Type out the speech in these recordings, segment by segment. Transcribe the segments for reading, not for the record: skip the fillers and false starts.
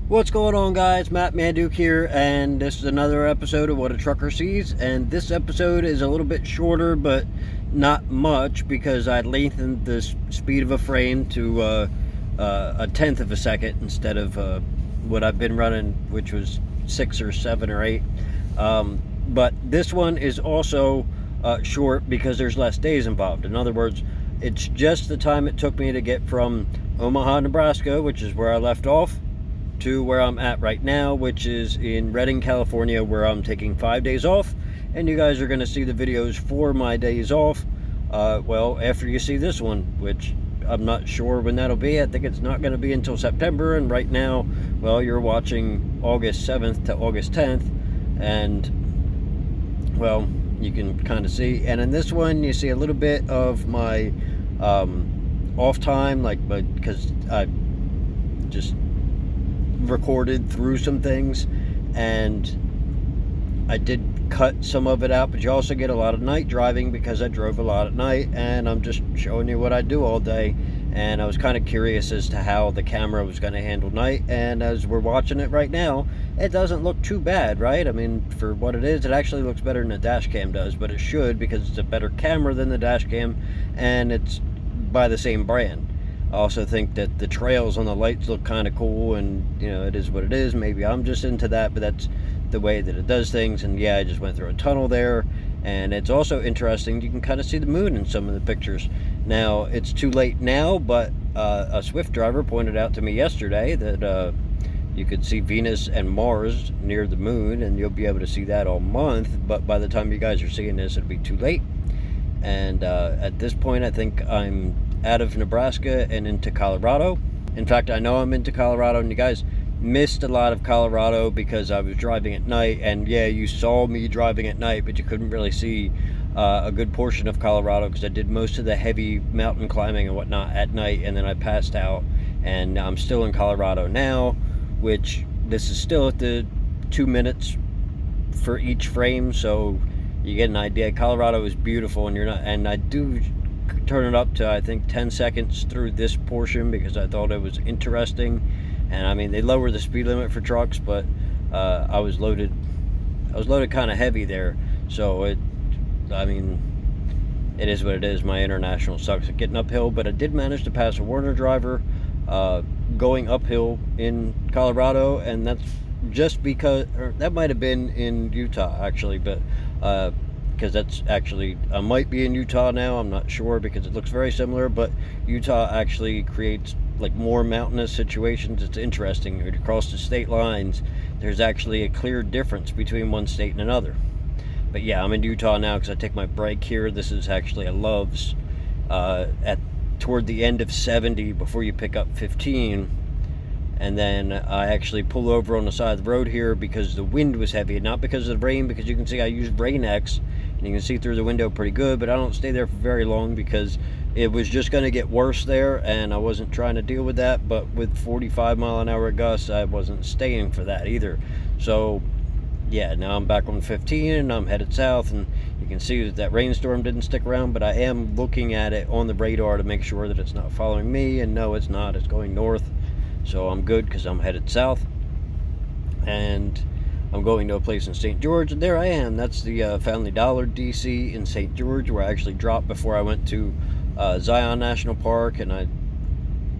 What's going on, guys? Matt Manduke here, and this is another episode of What a Trucker Sees. And this episode is a little bit shorter, but not much, because I lengthened the speed of a frame to a tenth of a second instead of what I've been running, which was 6 or 7 or 8. But this one is also short because there's less days involved. In other words, it's just the time it took me to get from Omaha, Nebraska, which is where I left off, to where I'm at right now, which is in Redding, California, where I'm taking 5 days off. And you guys are going to see the videos for my days off, well, after you see this one, which I'm not sure when that'll be. I think it's not going to be until September, and right now, well, you're watching August 7th to August 10th, and, well, you can kind of see. And in this one, you see a little bit of my off time, because I just recorded through some things, and I did cut some of it out, but you also get a lot of night driving because I drove a lot at night, and I'm just showing you what I do all day. And I was kind of curious as to how the camera was going to handle night, and as we're watching it right now, it doesn't look too bad, right? I mean, for what it is, it actually looks better than the dash cam does, but it should, because it's a better camera than the dash cam, and it's by the same brand. I also think that the trails on the lights look kind of cool, and you know, it is what it is. Maybe I'm just into that, but that's the way that it does things. And yeah, I just went through a tunnel there, and it's also interesting, you can kind of see the moon in some of the pictures. Now, it's too late now, but a Swift driver pointed out to me yesterday that you could see Venus and Mars near the moon, and you'll be able to see that all month, but by the time you guys are seeing this, it'll be too late. And at this point, I think I'm out of Nebraska and into Colorado. In fact, I know I'm into Colorado, and you guys missed a lot of Colorado because I was driving at night. And yeah, you saw me driving at night, but you couldn't really see a good portion of Colorado because I did most of the heavy mountain climbing and whatnot at night, and then I passed out. And I'm still in Colorado now, which this is still at the 2 minutes for each frame, so you get an idea. Colorado is beautiful, and you're not, and I do turn it up to, I think, 10 seconds through this portion because I thought it was interesting. And I mean, they lower the speed limit for trucks, but I was loaded kind of heavy there, so it is what it is. My international sucks at getting uphill, but I did manage to pass a Werner driver going uphill in Colorado, and that's just because, or that might have been in Utah actually, but because that's actually, I might be in Utah now, I'm not sure, because it looks very similar, but Utah actually creates like more mountainous situations. It's interesting. Across the state lines, there's actually a clear difference between one state and another. But yeah, I'm in Utah now because I take my break here. This is actually a Love's toward the end of 70 before you pick up 15. And then I actually pull over on the side of the road here because the wind was heavy, not because of the rain, because you can see I used Rain-X, and you can see through the window pretty good, but I don't stay there for very long because it was just going to get worse there, and I wasn't trying to deal with that. But with 45-mile-an-hour gusts, I wasn't staying for that either. So yeah, now I'm back on 15 and I'm headed south, and you can see that rainstorm didn't stick around, but I am looking at it on the radar to make sure that it's not following me, and no, it's not. It's going north. So I'm good because I'm headed south, and I'm going to a place in St. George, and there I am. That's the Family Dollar DC in St. George, where I actually dropped before I went to Zion National Park, and I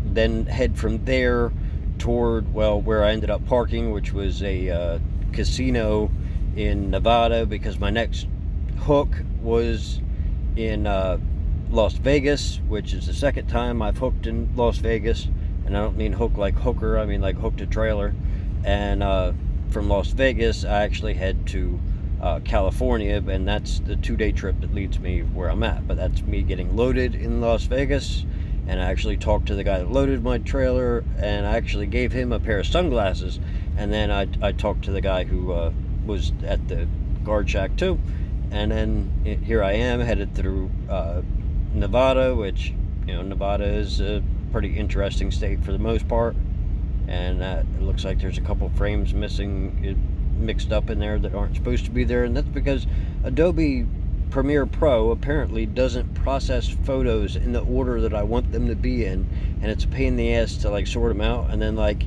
then head from there toward, well, where I ended up parking, which was a casino in Nevada, because my next hook was in Las Vegas, which is the second time I've hooked in Las Vegas. And I don't mean hook like hooker, I mean like hooked a trailer. And from Las Vegas, I actually head to California, and that's the 2-day trip that leads me where I'm at. But that's me getting loaded in Las Vegas, and I actually talked to the guy that loaded my trailer, and I actually gave him a pair of sunglasses. And then I talked to the guy who was at the guard shack too. And then here I am headed through Nevada, which, you know, Nevada is a pretty interesting state for the most part, and it looks like there's a couple frames mixed up in there that aren't supposed to be there, and that's because Adobe Premiere Pro apparently doesn't process photos in the order that I want them to be in, and it's a pain in the ass to like sort them out. And then like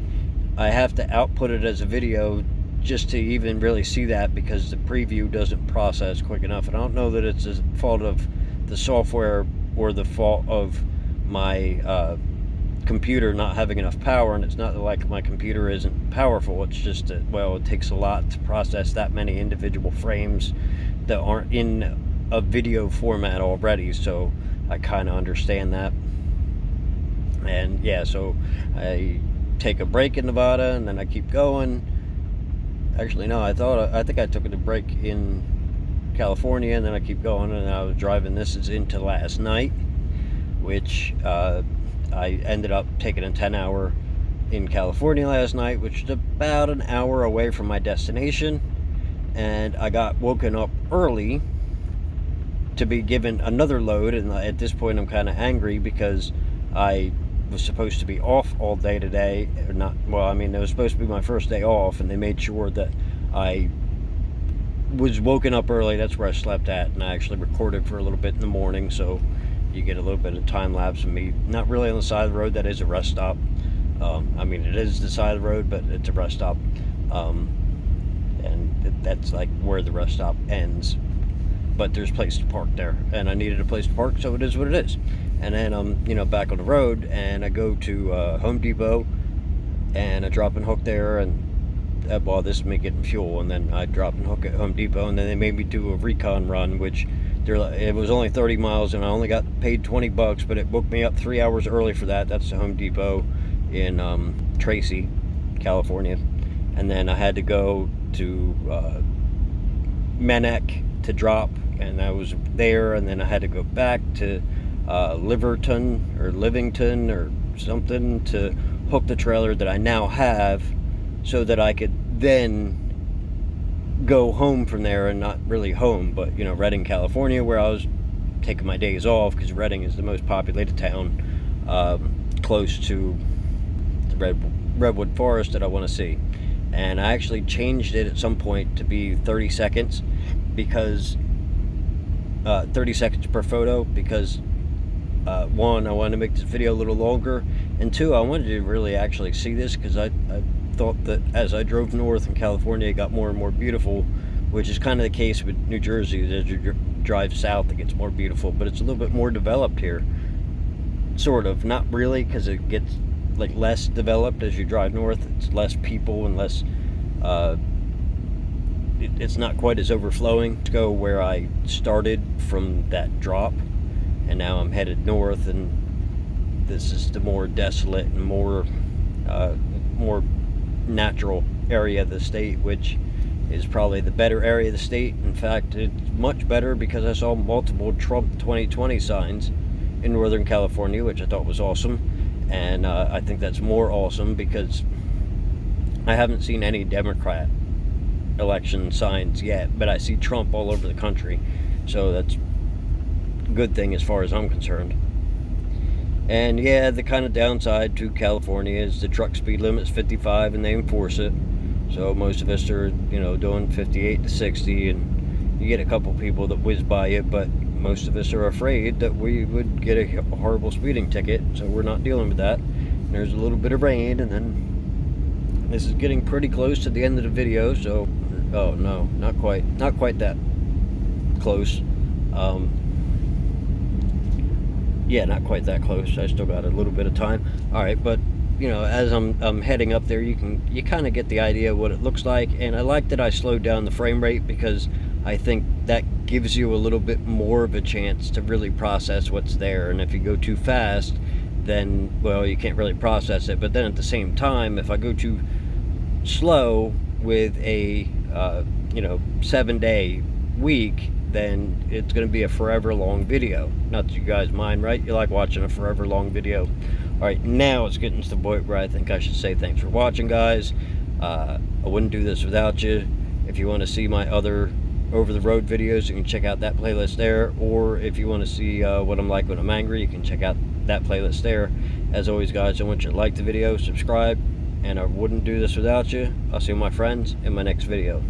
I have to output it as a video just to even really see that, because the preview doesn't process quick enough. And I don't know that it's a fault of the software or the fault of my computer not having enough power. And it's not like my computer isn't powerful, it's just that, well, it takes a lot to process that many individual frames that aren't in a video format already. So I kind of understand that. And yeah, so I take a break in Nevada and then I keep going. Actually, no, I think I took a break in California and then I keep going, and I was driving. This is into last night, which I ended up taking a 10-hour in California last night, which is about an hour away from my destination. And I got woken up early to be given another load, and at this point I'm kind of angry because I was supposed to be off all day today, or not. Well, I mean, it was supposed to be my first day off, and they made sure that I was woken up early. That's where I slept at, and I actually recorded for a little bit in the morning, so you get a little bit of time lapse of me not really on the side of the road. That is a rest stop. I mean, it is the side of the road, but it's a rest stop, and that's like where the rest stop ends. But there's a place to park there, and I needed a place to park, so it is what it is. And then I'm back on the road, and I go to Home Depot, and I drop and hook there, and well, this is me getting fuel, and then I drop and hook at Home Depot, and then they made me do a recon run, which it was only 30 miles, and I only got paid $20, but it booked me up 3 hours early for that. That's the Home Depot in Tracy, California. And then I had to go to Menec to drop, and I was there, and then I had to go back to Liverton or Livington or something to hook the trailer that I now have, so that I could then go home from there. And not really home, but Redding, California, where I was taking my days off, because Redding is the most populated town close to the redwood forest that I want to see. And I actually changed it at some point to be 30 seconds because 30 seconds per photo, because one, I wanted to make this video a little longer, and two, I wanted to really actually see this, because I thought that as I drove north in California, it got more and more beautiful, which is kind of the case with New Jersey. As you drive south, it gets more beautiful, but it's a little bit more developed here. Sort of, not really, because it gets like less developed as you drive north. It's less people and less it's not quite as overflowing to go where I started from that drop, and now I'm headed north, and this is the more desolate and more natural area of the state, which is probably the better area of the state. In fact, it's much better, because I saw multiple Trump 2020 signs in Northern California, which I thought was awesome. And I think that's more awesome because I haven't seen any Democrat election signs yet, but I see Trump all over the country, so that's a good thing as far as I'm concerned. And yeah, the kind of downside to California is the truck speed limit's 55 and they enforce it, so most of us are doing 58 to 60, and you get a couple people that whiz by you, but most of us are afraid that we would get a horrible speeding ticket, so we're not dealing with that. And there's a little bit of rain, and then this is getting pretty close to the end of the video, so oh no, not quite that close. Yeah, not quite that close. I still got a little bit of time. All right, but as I'm heading up there, you kind of get the idea of what it looks like. And I like that I slowed down the frame rate, because I think that gives you a little bit more of a chance to really process what's there. And if you go too fast, then, well, you can't really process it. But then at the same time, if I go too slow with a 7-day week, then it's going to be a forever long video. Not that you guys mind, right? You like watching a forever long video. All right, now it's getting to the point where I think I should say thanks for watching, guys. I wouldn't do this without you. If you want to see my other over the road videos, you can check out that playlist there. Or if you want to see what I'm like when I'm angry, you can check out that playlist there. As always, guys, I want you to like the video, subscribe, and I wouldn't do this without you. I'll see my friends in my next video.